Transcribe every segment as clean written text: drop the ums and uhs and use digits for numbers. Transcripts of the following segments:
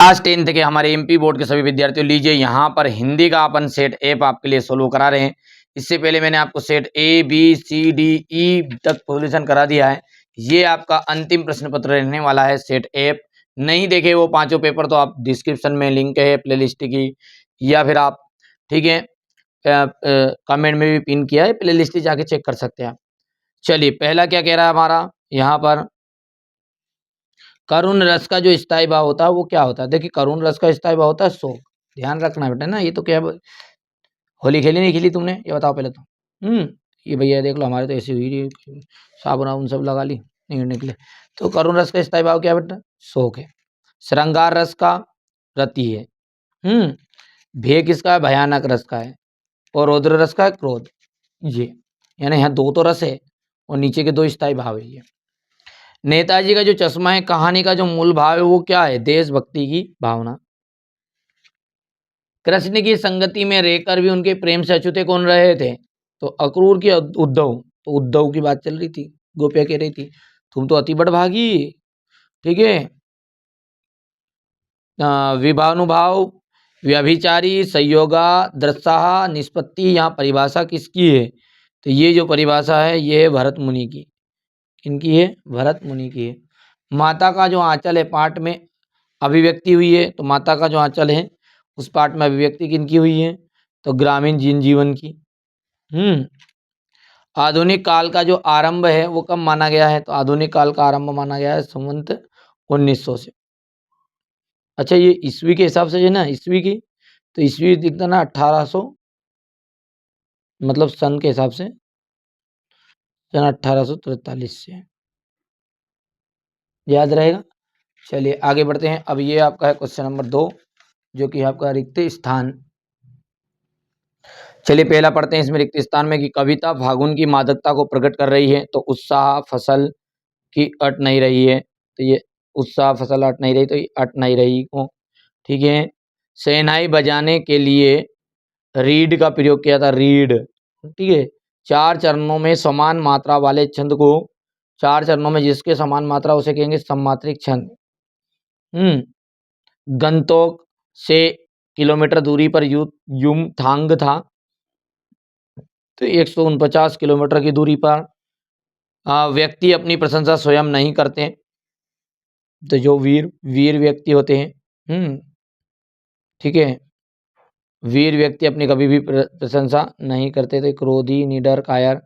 Class 10 के हमारे MP board के सभी विद्यार्थियों, लीजिए यहाँ पर हिंदी का अपन सेट एप आपके लिए सोल्व करा रहे हैं। इससे पहले मैंने आपको set A B C D E तक सॉल्यूशन करा दिया है। ये आपका अंतिम प्रश्न पत्र रहने वाला है। सेट एप नहीं देखे वो पांचों पेपर तो आप डिस्क्रिप्शन में लिंक है प्लेलिस्ट की, या फिर आप ठीक है कमेंट में भी पिन किया है, प्लेलिस्ट जाके चेक कर सकते हैं आप। चलिए पहला क्या कह रहा है हमारा यहाँ पर, करुण रस का जो स्थायी भाव होता है वो क्या होता है। देखिए करुण रस का स्थायी भाव होता है शोक। ध्यान रखना बेटा ना, ये तो क्या होली खेली नहीं खेली तुमने, ये बताओ पहले तो। ये भैया देख लो हमारे तो ऐसी हुई, साबुन वाबुन सब लगा ली नहीं निकले। तो करुण रस का स्थायी भाव क्या बेटा, शोक है। श्रृंगार रस का रति है। भय किसका है, भयानक रस का है। और रौद्र रस का है क्रोध। ये यानी यहाँ दो तो रस है और नीचे के दो स्थायी भाव है। ये नेताजी का जो चश्मा है, कहानी का जो मूल भाव है वो क्या है, देशभक्ति की भावना। कृष्ण की संगति में रहकर भी उनके प्रेम से अछूते कौन रहे थे, तो अक्रूर की उद्धव। तो उद्धव की बात चल रही थी, गोपिया कह रही थी तुम तो अति बड़भागी। ठीक है, विभानुभाव, व्यभिचारी, संयोगा, दृत्साह, निष्पत्ति, यहाँ परिभाषा किसकी है, तो ये जो परिभाषा है ये है भरत मुनि की। किनकी है, भरत मुनि की है। माता का जो आंचल है पाठ में अभिव्यक्ति हुई है, तो माता का जो आंचल है उस पाठ में अभिव्यक्ति किनकी हुई है, तो ग्रामीण जीवन की। आधुनिक काल का जो आरंभ है वो कब माना गया है, तो आधुनिक काल का आरंभ माना गया है संवत 1900 से। अच्छा ये ईस्वी के हिसाब से है ना, ईस्वी की, तो ईस्वी दिखता ना 1800, मतलब सन के हिसाब से सन 1843 से, याद रहेगा। चलिए आगे बढ़ते हैं। अब ये आपका है क्वेश्चन नंबर 2, जो कि आपका रिक्त स्थान। चलिए पहला पढ़ते हैं इसमें रिक्त स्थान में कि कविता फागुन की मादकता को प्रकट कर रही है, तो उत्साह फसल की अट नहीं रही है, तो ये उत्साह फसल अट नहीं रही, तो ये अट नहीं रही को। ठीक है, शहनाई बजाने के लिए रीड का प्रयोग किया था, रीड। ठीक है, 4 चरणों में समान मात्रा वाले छंद को, 4 चरणों में जिसके समान मात्रा उसे कहेंगे सममात्रिक छंद। गंतोक से किलोमीटर दूरी पर युमथांग था, तो 149 किलोमीटर की दूरी पर। व्यक्ति अपनी प्रशंसा स्वयं नहीं करते, तो जो वीर व्यक्ति होते हैं, ठीक है, वीर व्यक्ति अपनी कभी भी प्रशंसा नहीं करते थे, क्रोधी, निडर, कायर।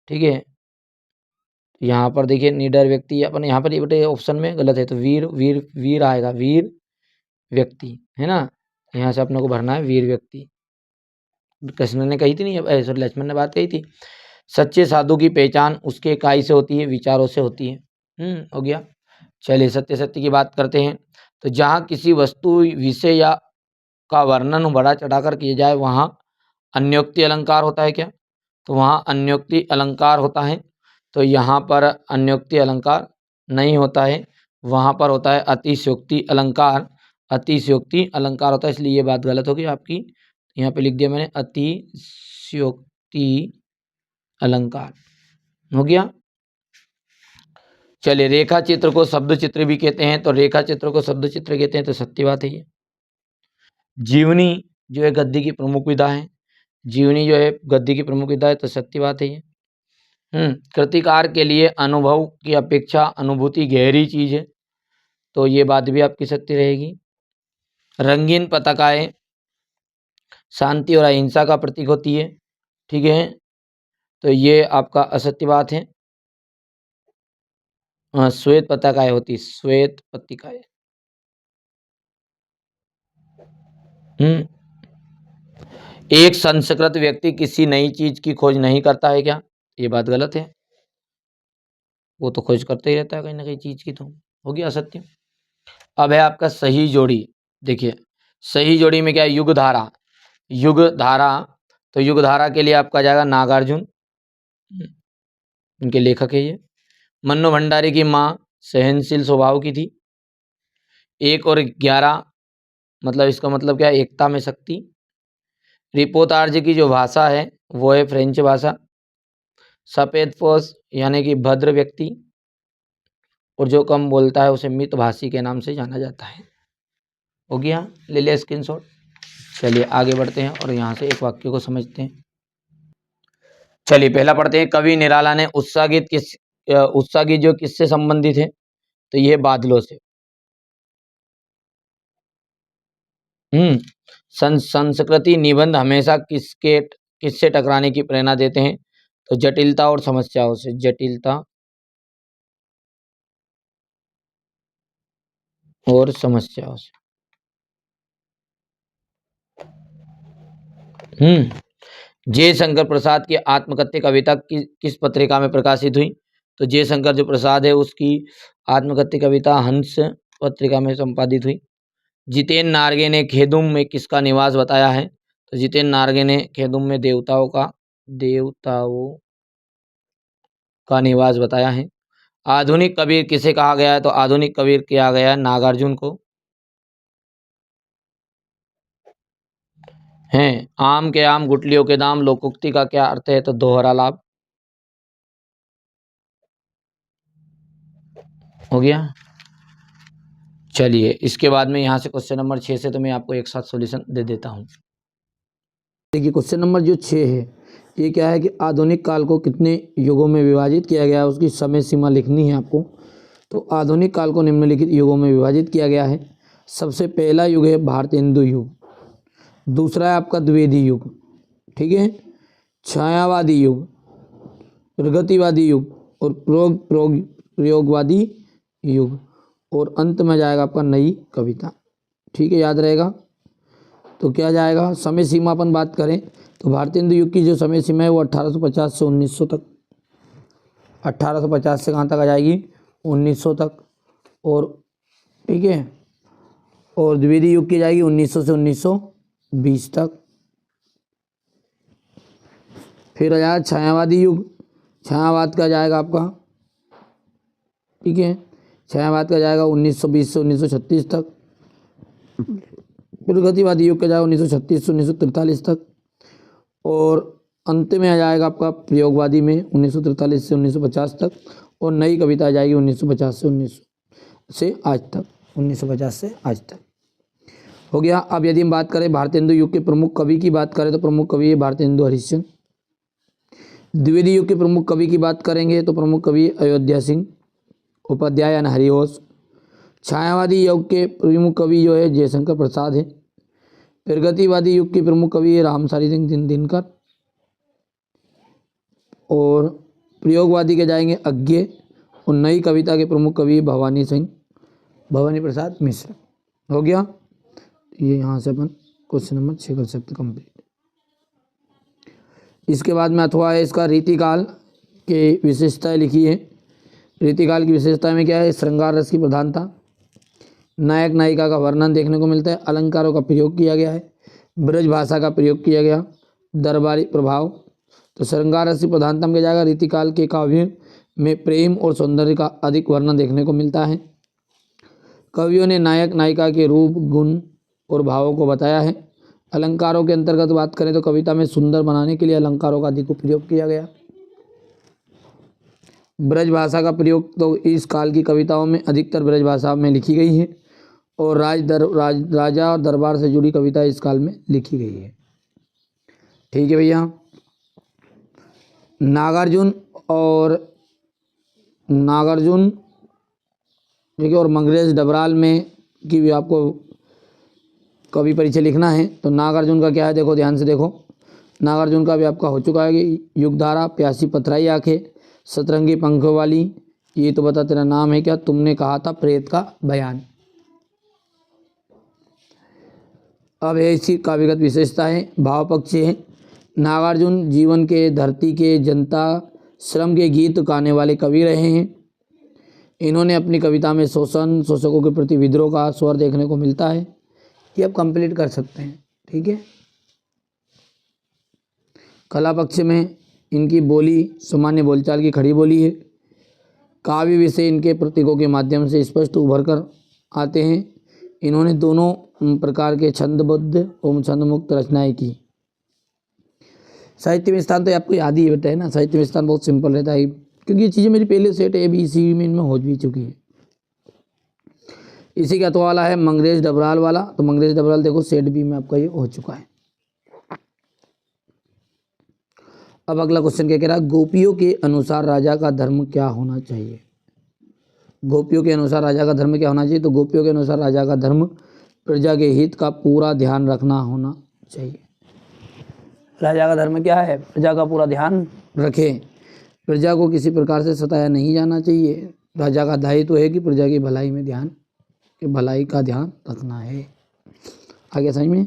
ठीक है, यहाँ पर देखिए निडर व्यक्ति अपन यहाँ पर बेटे ऑप्शन में गलत है, तो वीर वीर वीर आएगा, वीर व्यक्ति है ना, यहाँ से अपने को भरना है वीर व्यक्ति। कृष्ण ने कही थी नहीं, सॉरी लक्ष्मण ने बात कही थी, सच्चे साधु की पहचान उसके इकाई से होती है, विचारों से होती है। हो गया। चलिए सत्य सत्य की बात करते हैं। तो जहाँ किसी वस्तु विषय या का वर्णन बढ़ा चढ़ाकर किया जाए वहाँ अन्योक्ति अलंकार होता है क्या, तो वहाँ अन्योक्ति अलंकार होता है। तो यहाँ पर अन्योक्ति अलंकार नहीं होता है, वहाँ पर होता है अतिशयोक्ति अलंकार। अतिशयोक्ति अलंकार होता है, इसलिए ये बात गलत होगी आपकी। यहाँ पे लिख दिया मैंने अतिशयोक्ति अलंकार। हो गया। चलिए रेखा चित्र को शब्द चित्र भी कहते हैं, तो रेखा चित्र को शब्द चित्र कहते हैं, तो सत्य बात है ये। जीवनी जो है गद्य की प्रमुख विधा है, जीवनी जो है गद्य की प्रमुख विधा है, तो सत्य बात है ये। कृतिकार के लिए अनुभव की अपेक्षा अनुभूति गहरी चीज है, तो ये बात भी आपकी सत्य रहेगी। रंगीन पताकाएं शांति और अहिंसा का प्रतीक होती है, ठीक है, तो ये आपका असत्य बात है। श्वेत पताकाएं होती, श्वेत पत्रिकाएं। एक संस्कृत व्यक्ति किसी नई चीज की खोज नहीं करता है क्या, ये बात गलत है, वो तो खोज करते ही रहता है कहीं ना कहीं चीज की, तो हो गया असत्य। अब है आपका सही जोड़ी। देखिए सही जोड़ी में क्या है, युग धारा। युग धारा, तो युग धारा के लिए आपका जाएगा नागार्जुन, इनके लेखक है ये। मन्नू भंडारी की माँ सहनशील स्वभाव की थी। 1 और 11 मतलब इसका मतलब क्या है, एकता में शक्ति। रिपोतार्ज की जो भाषा है वो है फ्रेंच भाषा। सफेद पोश यानी कि भद्र व्यक्ति, और जो कम बोलता है उसे मितभाषी के नाम से जाना जाता है। हो गया, ले लिया स्क्रीनशॉट। चलिए आगे बढ़ते हैं और यहाँ से एक वाक्य को समझते हैं। चलिए पहला पढ़ते हैं। कवि निराला ने उत्साह गीत जो किससे संबंधित है? तो ये बादलों से। संस्कृति निबंध हमेशा किससे टकराने की प्रेरणा देते हैं? तो जटिलता और समस्याओं से। जटिलता और समस्याओं से। जयशंकर प्रसाद की आत्मकथ्य कविता किस पत्रिका में प्रकाशित हुई? तो जयशंकर जो प्रसाद है उसकी आत्मकथ्य कविता हंस पत्रिका में संपादित हुई। जितेन नारगे ने खेदुम में किसका निवास बताया है? तो जितेन नारगे ने खेदुम में देवताओं का निवास बताया है। आधुनिक कबीर किसे कहा गया है? तो आधुनिक कबीर किया गया है नागार्जुन को। हैं आम के आम गुटलियों के दाम लोकोक्ति का क्या अर्थ है? तो दोहरा लाभ। हो गया। चलिए इसके बाद में यहाँ से क्वेश्चन नंबर 6 से तो मैं आपको एक साथ सॉल्यूशन दे देता हूँ। देखिए क्वेश्चन नंबर जो 6 है ये क्या है कि आधुनिक काल को कितने युगों में विभाजित किया गया है, उसकी समय सीमा लिखनी है आपको। तो आधुनिक काल को निम्नलिखित युगों में विभाजित किया गया है। सबसे पहला युग है भारत हिंदू युग, दूसरा है आपका द्विवेदी युग, ठीक है, छायावादी युग, प्रगतिवादी युग और प्रयोगवादी युग, और अंत में जाएगा आपका नई कविता। ठीक है, याद रहेगा। तो क्या जाएगा, समय सीमा अपन बात करें तो भारतीय हिंदू युग की जो समय सीमा है वो 1850 से 1900 तक, 1850 से कहाँ तक आ जाएगी, 1900 तक। और ठीक है, और द्विवेदी युग की जाएगी 1900 से 1920 तक। फिर आ जाएगा छायावादी युग, छायावाद का जाएगा आपका, ठीक है, छायावाद का जाएगा 1920 से 1936 तक। प्रगतिवादी युग का जाएगा 1936 से 1943 तक। और अंत में आ जाएगा आपका प्रयोगवादी में 1943 से 1950 तक। और नई कविता आ जाएगी 1950 से आज तक, 1950 से आज तक। हो गया। अब यदि हम बात करें भारतीय हिंदू युग के प्रमुख कवि की बात करें तो प्रमुख कवि है भारतीय हिंदू हरिश्चंद्र। द्विवेदी युग के प्रमुख कवि की बात करेंगे तो प्रमुख कवि अयोध्या सिंह उपाध्याय यानी हरिवंश। छायावादी युग के प्रमुख कवि जो है जयशंकर प्रसाद है। प्रगतिवादी युग के प्रमुख कवि है रामसारी सिंह दिनकर। और प्रयोगवादी के जाएंगे अज्ञे। और नई कविता के प्रमुख कवि भवानी प्रसाद मिश्र। हो गया। ये यहाँ से अपन क्वेश्चन नंबर 6 कर सकते कंप्लीट। इसके बाद में अथवा है इसका रीतिकाल के विशेषताएं लिखी है। रीतिकाल की विशेषता में क्या है, श्रृंगार रस की प्रधानता, नायक नायिका का वर्णन देखने को मिलता है, अलंकारों का प्रयोग किया गया है, ब्रज भाषा का प्रयोग किया गया, दरबारी प्रभाव। तो श्रृंगार रस की प्रधानता में जाएगा रीतिकाल के काव्य में प्रेम और सौंदर्य का अधिक वर्णन देखने को मिलता है। कवियों ने नायक नायिका के रूप गुण और भावों को बताया है। अलंकारों के अंतर्गत बात करें तो कविता में सुंदर बनाने के लिए अलंकारों का अधिक उपयोग किया गया। ब्रज भाषा का प्रयोग तो इस काल की कविताओं में अधिकतर ब्रज भाषा में लिखी गई है। और राजा और दरबार से जुड़ी कविता इस काल में लिखी गई है। ठीक है भैया। नागार्जुन ठीक है, और मंगरेज डबराल में की भी आपको कवि परिचय लिखना है। तो नागार्जुन का क्या है, देखो ध्यान से देखो, नागार्जुन का भी आपका हो चुका है कि युगधारा, प्यासी पथराई आंखें, सतरंगी पंखों वाली, ये तो बता तेरा नाम है क्या, तुमने कहा था प्रेत का बयान। अब है इसकी काव्यगत विशेषता है, भाव पक्ष है। नागार्जुन जीवन के, धरती के, जनता, श्रम के गीत गाने वाले कवि रहे हैं। इन्होंने अपनी कविता में शोषण, शोषकों के प्रति विद्रोह का स्वर देखने को मिलता है। ये आप कंप्लीट कर सकते हैं। ठीक है। कला पक्ष में इनकी बोली सामान्य बोलचाल की खड़ी बोली है। काव्य विषय इनके प्रतीकों के माध्यम से स्पष्ट उभर कर आते हैं। इन्होंने दोनों प्रकार के छंदबद्ध एवं छंदमुक्त रचनाएं की। साहित्य में स्थान तो आपको याद ही बताया ना, साहित्य में स्थान बहुत सिंपल रहता है क्योंकि ये चीज़ें मेरी पहले सेट ABC में इनमें हो भी चुकी है। इसी का तो वाला है मंगरेश डबराल वाला। तो मंगरेश डबराल देखो सेट बी में आपका ये हो चुका है। अब अगला क्वेश्चन क्या कह रहा है, गोपियों के अनुसार राजा का धर्म क्या होना चाहिए। गोपियों के अनुसार राजा का धर्म क्या होना चाहिए। तो गोपियों के अनुसार राजा का धर्म प्रजा के हित का पूरा ध्यान रखना होना चाहिए। राजा का धर्म क्या है, प्रजा का पूरा ध्यान रखे, प्रजा को किसी प्रकार से सताया नहीं जाना चाहिए। राजा का दायित्व है कि प्रजा की भलाई में ध्यान, कि भलाई का ध्यान रखना है। आगे समझ में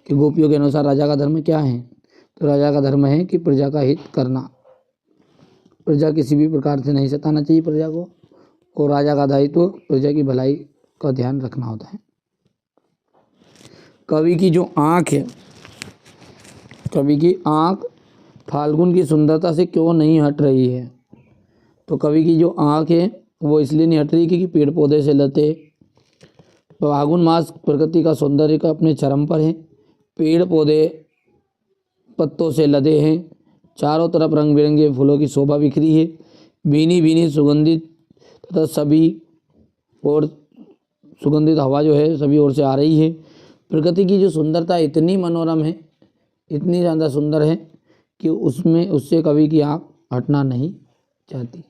कि गोपियों के अनुसार राजा का धर्म क्या है। तो राजा का धर्म है कि प्रजा का हित करना, प्रजा किसी भी प्रकार से नहीं सताना चाहिए प्रजा को, और राजा का दायित्व प्रजा की भलाई का ध्यान रखना होता है। कवि की जो आँख है, कवि की आँख फाल्गुन की सुंदरता से क्यों नहीं हट रही है। तो कवि की जो आँख है वो इसलिए नहीं हट रही क्योंकि पेड़ पौधे से लते, फाल्गुन मास प्रकृति का सौंदर्य का अपने चरम पर है। पेड़ पौधे पत्तों से लदे हैं, चारों तरफ रंग बिरंगे फूलों की शोभा बिखरी है, भीनी भीनी सुगंधित तथा सभी और सुगंधित हवा जो है सभी ओर से आ रही है। प्रकृति की जो सुंदरता इतनी मनोरम है, इतनी ज़्यादा सुंदर है कि उससे कवि की आँख हटना नहीं चाहती।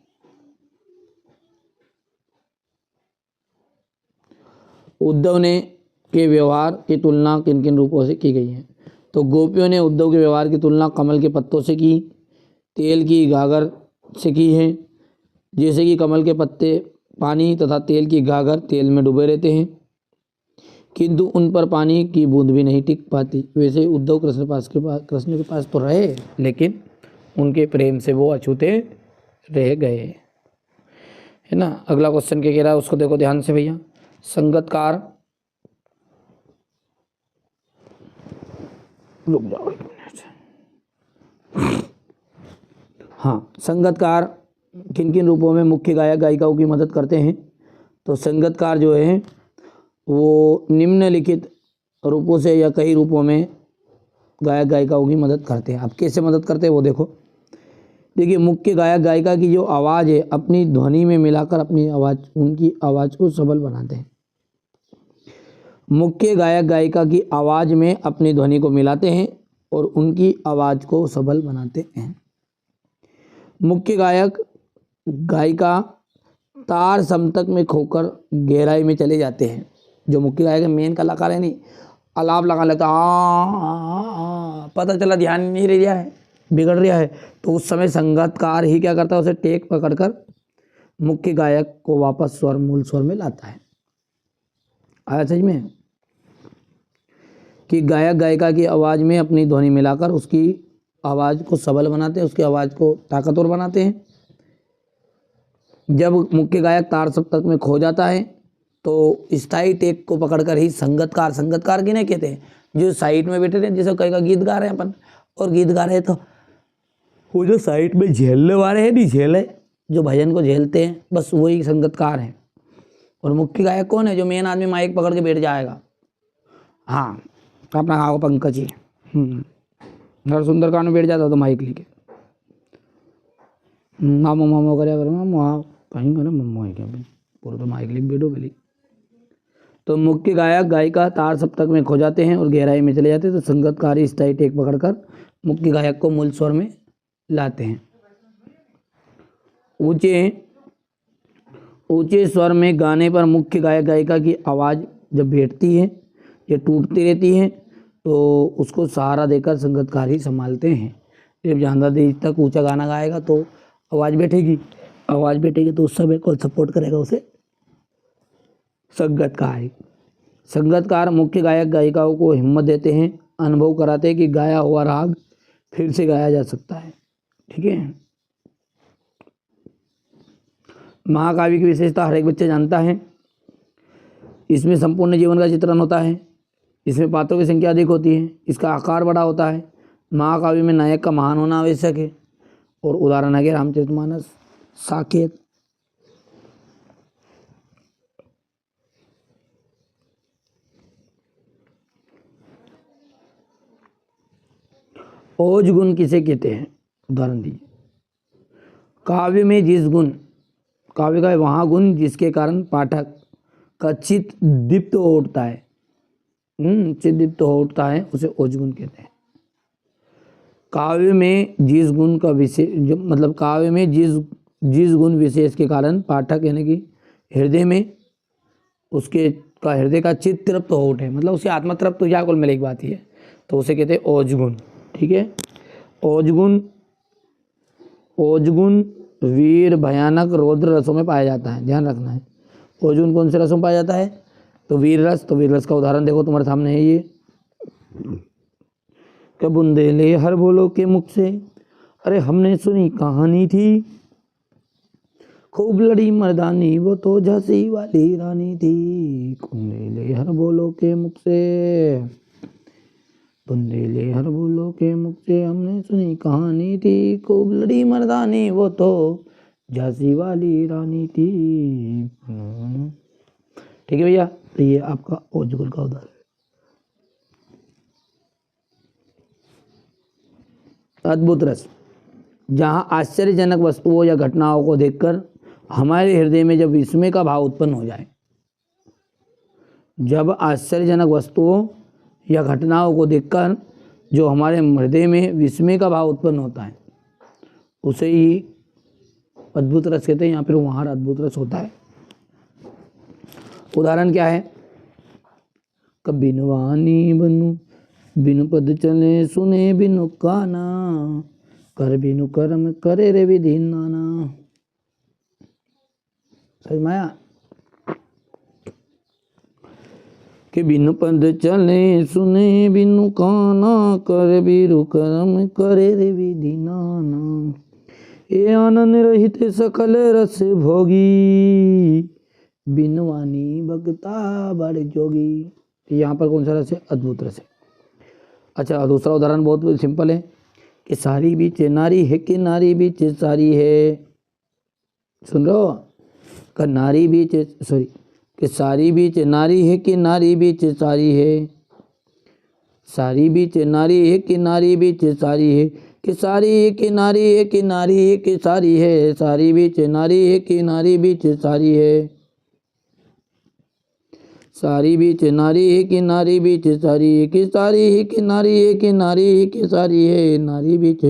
उद्धव ने के व्यवहार की तुलना किन किन रूपों से की गई है। तो गोपियों ने उद्धव के व्यवहार की तुलना कमल के पत्तों से की, तेल की गागर से की है। जैसे कि कमल के पत्ते पानी तथा तेल की गागर तेल में डूबे रहते हैं, किंतु उन पर पानी की बूंद भी नहीं टिक पाती, वैसे उद्धव कृष्ण के पास तो रहे, लेकिन उनके प्रेम से वो अछूते रह गए, है ना। अगला क्वेश्चन क्या कह रहा है उसको देखो ध्यान से भैया। संगतकार, रुक जाओ एक मिनट। हाँ, संगतकार किन किन रूपों में मुख्य गायक गायिकाओं की मदद करते हैं। तो संगतकार जो है वो निम्नलिखित रूपों से या कई रूपों में गायक गायिकाओं की मदद करते हैं। अब कैसे मदद करते हैं वो देखो। देखिए, मुख्य गायक गायिका की जो आवाज़ है अपनी ध्वनि में मिलाकर अपनी आवाज़, उनकी आवाज़ को सबल बनाते हैं। मुख्य गायक गायिका की आवाज़ में अपनी ध्वनि को मिलाते हैं और उनकी आवाज़ को सबल बनाते हैं। मुख्य गायक गायिका तार समतक में खोकर गहराई में चले जाते हैं। जो मुख्य गायक मेन कलाकार है नहीं, अलाप लगा लेता पता चला ध्यान नहीं रह है, बिगड़ रहा है, तो उस समय संगीतकार ही क्या करता है, उसे टेक पकड़कर मुख्य गायक को वापस स्वर, मूल स्वर में लाता है। आया समझ में कि गायक गायिका की आवाज़ में अपनी ध्वनि मिलाकर उसकी आवाज़ को सबल बनाते हैं, उसकी आवाज़ को ताकतवर बनाते हैं। जब मुख्य गायक तार सप्तक में खो जाता है तो स्थायी टेक को पकड़कर ही संगीतकार, संगीतकार किन्हें कहते हैं, जो साइड में बैठे थे, जैसे कई का गीत गा रहे हैं अपन और गीत गा रहे हैं तो वो जो साइड में झेलने वाले हैं, नहीं झेले, जो भजन को झेलते हैं, बस वही संगीतकार हैं। और मुख्य गायक कौन है, जो मेन आदमी माइक पकड़ के बैठ जाएगा। हाँ, अपना गाँव पंकज ही हर सुंदरकांड में बैठ जाता तो माइक लेके मामो मामो करे करो, मामो आओ कहीं करे, मम्मो है क्या भाई, पूरा तो माइक लेके बैठो पहले। तो मुख्य गायक गायिका तार सप्तक में खो जाते हैं और गहराई में चले जाते हैं, तो संगीतकारी स्थायी टेक पकड़कर मुख्य गायक को मूल स्वर में लाते हैं। ऊंचे स्वर में गाने पर मुख्य गायक गायिका की आवाज़ जब बैठती है या टूटती रहती है तो उसको सहारा देकर संगीतकार ही संभालते हैं। जब ज़्यादा देर तक ऊंचा गाना गाएगा तो आवाज़ बैठेगी, आवाज़ बैठेगी तो उस समय कौन सपोर्ट करेगा उसे, संगीतकार। संगीतकार मुख्य गायक गायिकाओं को हिम्मत देते हैं, अनुभव कराते हैं कि गाया हुआ राग फिर से गाया जा सकता है। ठीक है, महाकाव्य की विशेषता हर एक बच्चा जानता है। इसमें संपूर्ण जीवन का चित्रण होता है, इसमें पात्रों की संख्या अधिक होती है, इसका आकार बड़ा होता है। महाकाव्य में नायक का महान होना आवश्यक है। और उदाहरण है कि रामचरितमानस, साकेत। ओज गुण किसे कहते हैं, उदाहरण दीजिए। काव्य में जिस गुण, काव्य का वहाँ गुण जिसके कारण पाठक का चित्त दीप्त हो उठता है, चित्त दीप्त हो उठता है, उसे ओजगुण कहते हैं। काव्य में जिस गुण का विशेष जो मतलब काव्य में जिस गुण विशेष के कारण पाठक यानी कि हृदय में उसके का हृदय का चित्त तृप्त हो उठे, मतलब उसकी आत्मा तृप्त हो जाए, कुल मिले एक बात ही है, तो उसे कहते हैं ओजगुण। ठीक है, ओजगुण वीर भयानक रौद्र रसों में पाया जाता है, ध्यान रखना है। ओजगुण कौन से रसों में पाया जाता है? तो वीर रस। तो वीर रस का उदाहरण देखो तुम्हारे सामने है ये, क्या बुंदेले हर बोलो के मुख से, अरे हमने सुनी कहानी थी, खूब लड़ी मर्दानी वो तो झांसी वाली रानी थी, बुंदेले हर बोलो के मुख से, बुंदेले हर बोलो के मुख से हमने सुनी कहानी थी, खूब लड़ी मर्दानी वो तो झांसी वाली रानी थी। ठीक है भैया, तो ये आपका ओजगुण का उदाहरण। अद्भुत रस, जहाँ आश्चर्यजनक वस्तुओं या घटनाओं को देखकर हमारे हृदय में जब विस्मय का भाव उत्पन्न हो जाए, जब आश्चर्यजनक वस्तुओं या घटनाओं को देखकर जो हमारे हृदय में विस्मय का भाव उत्पन्न होता है, उसे ही अद्भुत रस कहते हैं, या फिर वहाँ अद्भुत रस होता है। उदाहरण क्या है? कबिनवानी बनू बिनु पद चले सुने बिनु काना, कर बिनु कर्म करे रे विधि नाना। समझ में आया? कि बिनु पद चले सुने बिनु काना, कर बिनु कर्म करे रे विधि नाना, ये आनंद रहित सकल रस भोगी, बिनवानी भगता बड़ जोगी। यहाँ पर कौन सा रस है? अद्भुत रस है। अच्छा, दूसरा उदाहरण बहुत सिंपल है कि सारी बीच नारी है कि नारी बीच सारी है। सुन रहे हो? का नारी बीच सॉरी कि सारी बीच नारी है कि नारी बीच सारी है, सारी बीच नारी है कि नारी बीच सारी है, कि सारी है कि नारी है कि नारी है कि सारी है, सारी बीच नारी है कि नारी बीच सारी है, सारी बीच नारी है कि नारी बीच सारी है, कि सारी है कि नारी है कि नारी है कि सारी है, नारी बीच।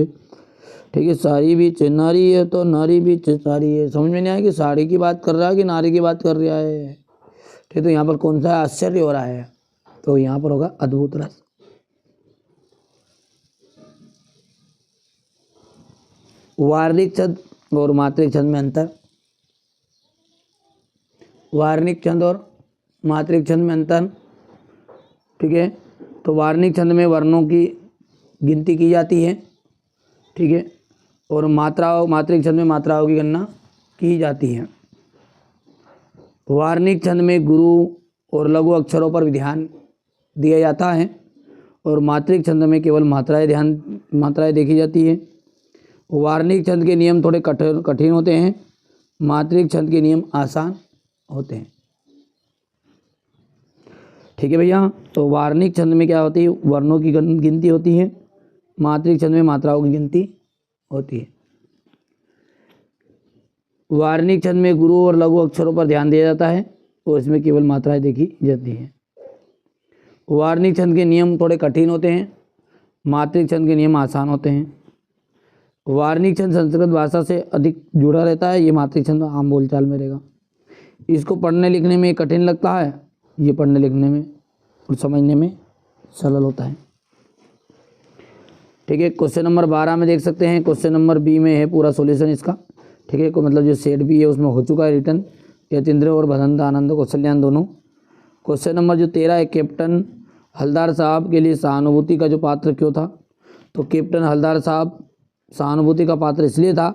ठीक है, सारी बीच नारी है तो नारी बीच सारी है। समझ में नहीं आया कि साड़ी की बात कर रहा है कि नारी की बात कर रहा है? ठीक, तो यहाँ पर कौन सा आश्चर्य हो रहा है? तो यहाँ पर होगा अद्भुत रस। वार्णिक छंद और मात्रिक छंद में अंतर। वार्णिक छंद और मात्रिक छंद में अंतर। ठीक है, तो वार्णिक छंद में वर्णों की गिनती की जाती है। ठीक है, और मात्रिक छंद में मात्राओं की गणना की जाती है। वार्णिक छंद में गुरु और लघु अक्षरों पर भी ध्यान दिया जाता है, और मात्रिक छंद में केवल मात्राएं देखी जाती है। वार्णिक छंद के नियम थोड़े कठिन होते हैं, मात्रिक छंद के नियम आसान होते हैं। ठीक है भैया, तो वार्णिक छंद में क्या होती है? वर्णों की गिनती होती है, मात्रिक छंद में मात्राओं की गिनती होती है। वार्णिक छंद में गुरु और लघु अक्षरों पर ध्यान दिया जाता है, और इसमें केवल मात्राएं देखी जाती हैं। वार्णिक छंद के नियम थोड़े कठिन होते हैं, मात्रिक छंद के नियम आसान होते हैं। वार्णिक छंद संस्कृत भाषा से अधिक जुड़ा रहता है, ये मात्रिक छंद आम बोलचाल में रहेगा। इसको पढ़ने लिखने में कठिन लगता है, ये पढ़ने लिखने में और समझने में सरल होता है। ठीक है, क्वेश्चन नंबर 12 में देख सकते हैं, क्वेश्चन नंबर बी में है पूरा सॉल्यूशन इसका। ठीक है, मतलब जो सेट बी है उसमें हो चुका है रिटर्न, यतीन्द्र और भदंत आनंद कौशल्यान दोनों। क्वेश्चन नंबर जो 13 है, कैप्टन हलदार साहब के लिए सहानुभूति का जो पात्र क्यों था? तो कैप्टन हलदार साहब सहानुभूति का पात्र इसलिए था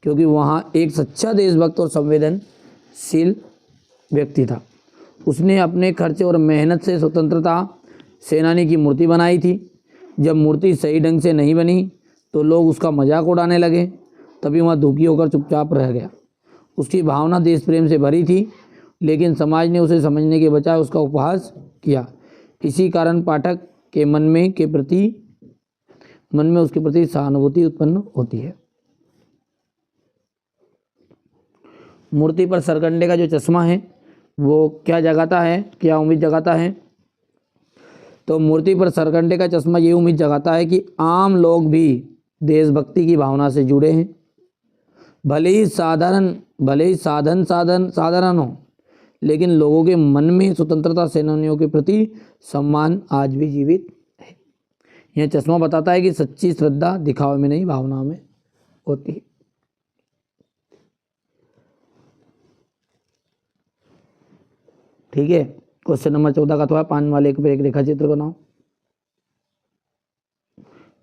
क्योंकि वहाँ एक सच्चा देशभक्त और संवेदनशील व्यक्ति था। उसने अपने खर्चे और मेहनत से स्वतंत्रता सेनानी की मूर्ति बनाई थी। जब मूर्ति सही ढंग से नहीं बनी तो लोग उसका मजाक उड़ाने लगे, तभी वह दुखी होकर चुपचाप रह गया। उसकी भावना देश प्रेम से भरी थी, लेकिन समाज ने उसे समझने के बजाय उसका उपहास किया। इसी कारण पाठक के मन में उसके प्रति सहानुभूति उत्पन्न होती है। मूर्ति पर सरकंडे का जो चश्मा है वो क्या जगाता है, क्या उम्मीद जगाता है? तो मूर्ति पर सरकंडे का चश्मा ये उम्मीद जगाता है कि आम लोग भी देशभक्ति की भावना से जुड़े हैं। भले ही साधारण हो, लेकिन लोगों के मन में स्वतंत्रता सेनानियों के प्रति सम्मान आज भी जीवित है। यह चश्मा बताता है कि सच्ची श्रद्धा दिखावे में नहीं, भावनाओं में होती है। ठीक है। क्वेश्चन नंबर 14 का तो है, पान वाले पर एक रेखा चित्र बनाओ।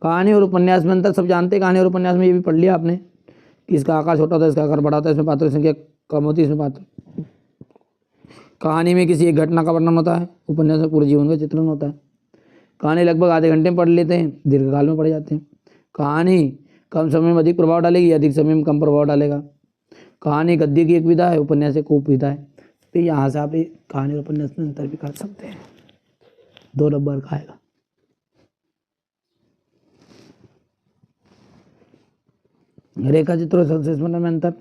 कहानी और उपन्यास में अंतर सब जानते हैं। कहानी और उपन्यास में ये भी पढ़ लिया आपने कि इसका आकार छोटा होता है, इसका आकार बड़ा होता है, इसमें पात्रों की संख्या कम होती है, इसमें पात्र। कहानी में किसी एक घटना का वर्णन होता है, उपन्यास में पूरे जीवन का चित्रण होता है। कहानी लगभग आधे घंटे में पढ़ लेते हैं, दीर्घकाल में पढ़ जाते हैं। कहानी कम समय में अधिक प्रभाव डालेगी, अधिक समय में कम प्रभाव डालेगा। कहानी गद्य की एक विधा है, उपन्यास एक उपविधा है। तो यहाँ से आप कहानी और उपन्यास में अंतर भी कर सकते हैं। 2 नंबर का आएगा। रेखा चित्र और संश्लेषण में अंतर।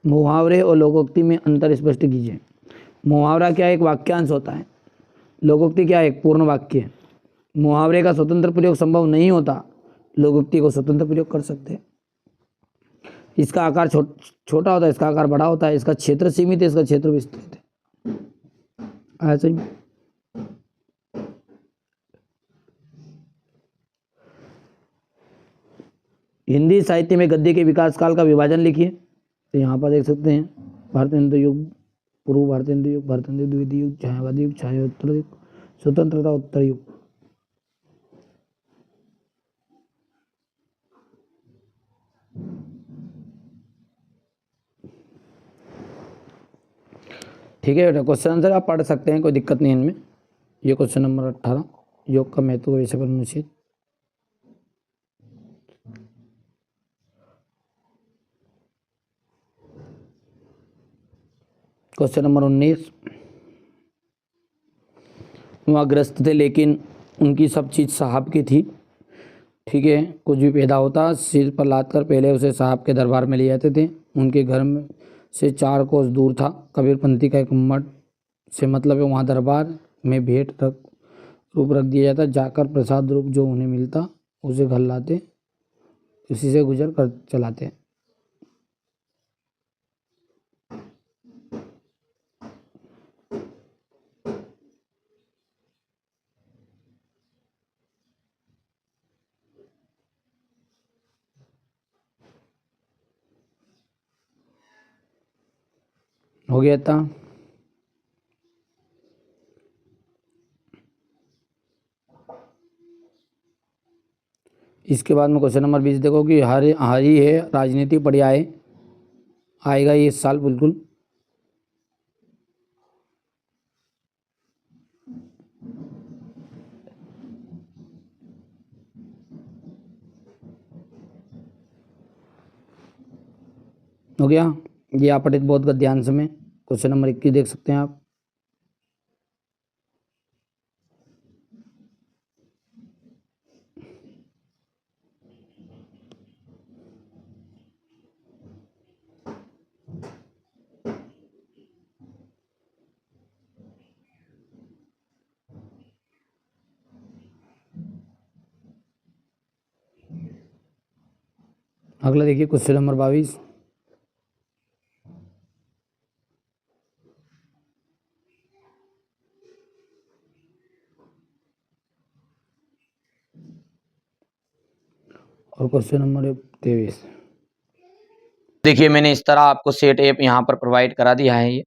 मुहावरे और लोकोक्ति में अंतर स्पष्ट कीजिए। मुहावरा क्या एक वाक्यांश होता है, लोकोक्ति क्या एक पूर्ण वाक्य है। मुहावरे का स्वतंत्र प्रयोग संभव नहीं होता, लोकोक्ति को स्वतंत्र प्रयोग कर सकते हैं। इसका आकार छोटा होता है, इसका आकार बड़ा होता है, इसका क्षेत्र सीमित है, इसका क्षेत्र विस्तृत है। ऐसे ही हिंदी साहित्य में गद्य के विकास काल का विभाजन लिखिए। तो यहाँ पर देख सकते हैं, भारतीय हिंदू युग, पूर्व भारतीय हिंदू युग, भारतीय हिंदू द्वितीय युग, छायावादी युग, छायोत्तर युग, स्वतंत्रता उत्तर युग। ठीक है बेटा, क्वेश्चन आंसर आप पढ़ सकते हैं, कोई दिक्कत नहीं इनमें। ये क्वेश्चन नंबर 18, योग का महत्व विषय पर अनुच्छेद। क्वेश्चन नंबर 19, वहाँ ग्रस्त थे लेकिन उनकी सब चीज़ साहब की थी। ठीक है। कुछ भी पैदा होता सिर पर लाद कर पहले उसे साहब के दरबार में ले जाते थे। उनके घर में से 4 कोस दूर था कबीरपंथी का एक मठ से मतलब है, वहाँ दरबार में भेंट रूप रख दिया जाता। जाकर प्रसाद रूप जो उन्हें मिलता उसे घर लाते, उसी से गुजर कर चलाते। हो गया था। इसके बाद में क्वेश्चन नंबर 20 देखो कि हारी है राजनीति पर्याय आएगा ये इस साल बिल्कुल। हो गया। ये आप पढ़े बहुत ध्यान से में। क्वेश्चन नंबर 21 देख सकते हैं आप। अगला देखिए क्वेश्चन नंबर 22। और क्वेश्चन नंबर 23। देखिए मैंने इस तरह आपको सेट ऐप यहाँ पर प्रोवाइड करा दिया है ये।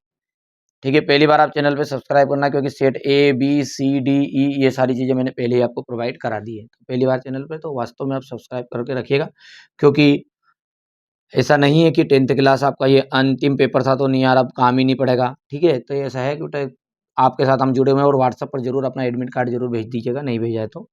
ठीक है, पहली बार आप चैनल पे सब्सक्राइब करना, क्योंकि set A B C D E ये सारी चीज़ें मैंने पहले ही आपको प्रोवाइड करा दी है। तो पहली बार चैनल पे तो वास्तव में आप सब्सक्राइब करके रखिएगा, क्योंकि ऐसा नहीं है कि 10th क्लास आपका ये अंतिम पेपर था तो नहीं यार अब काम ही नहीं पड़ेगा। ठीक है, तो ऐसा है कि आपके साथ हम जुड़े हुए हैं, और व्हाट्सएप पर जरूर अपना एडमिट कार्ड जरूर भेज दीजिएगा, नहीं भेजा है तो।